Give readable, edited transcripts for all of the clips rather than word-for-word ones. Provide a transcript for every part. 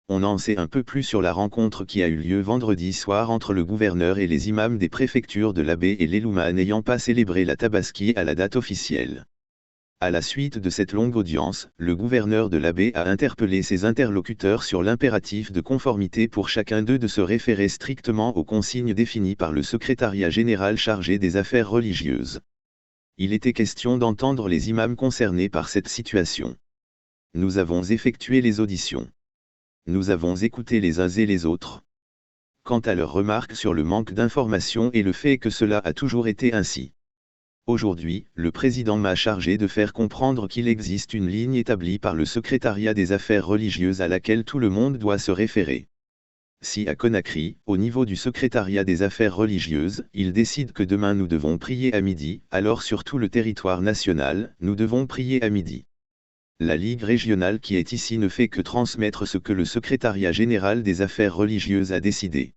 On en sait un peu plus sur la rencontre qui a eu lieu vendredi soir entre le gouverneur et les imams des préfectures de l'Abbé et l'Ellouma n'ayant pas célébré la Tabaski à la date officielle. À la suite de cette longue audience, le gouverneur de l'Abbé a interpellé ses interlocuteurs sur l'impératif de conformité pour chacun d'eux de se référer strictement aux consignes définies par le secrétariat général chargé des affaires religieuses. Il était question d'entendre les imams concernés par cette situation. Nous avons effectué les auditions. Nous avons écouté les uns et les autres. Quant à leurs remarques sur le manque d'informations et le fait que cela a toujours été ainsi. Aujourd'hui, le président m'a chargé de faire comprendre qu'il existe une ligne établie par le secrétariat des affaires religieuses à laquelle tout le monde doit se référer. Si à Conakry, au niveau du secrétariat des affaires religieuses, ils décident que demain nous devons prier à midi, alors sur tout le territoire national, nous devons prier à midi. La Ligue régionale qui est ici ne fait que transmettre ce que le secrétariat général des affaires religieuses a décidé.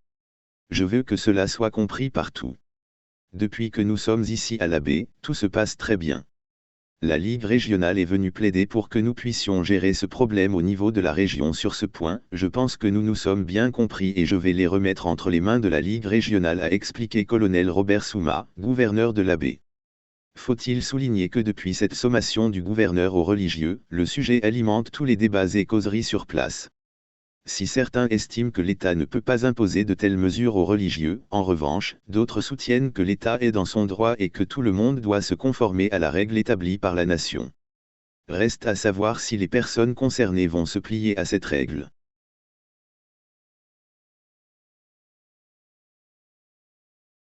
Je veux que cela soit compris partout. Depuis que nous sommes ici à l'Abbé, tout se passe très bien. La Ligue régionale est venue plaider pour que nous puissions gérer ce problème au niveau de la région sur ce point. Je pense que nous nous sommes bien compris et je vais les remettre entre les mains de la Ligue régionale, a expliqué colonel Robert Souma, gouverneur de l'Abbé. Faut-il souligner que depuis cette sommation du gouverneur aux religieux, le sujet alimente tous les débats et causeries sur place. Si certains estiment que l'État ne peut pas imposer de telles mesures aux religieux, en revanche, d'autres soutiennent que l'État est dans son droit et que tout le monde doit se conformer à la règle établie par la nation. Reste à savoir si les personnes concernées vont se plier à cette règle.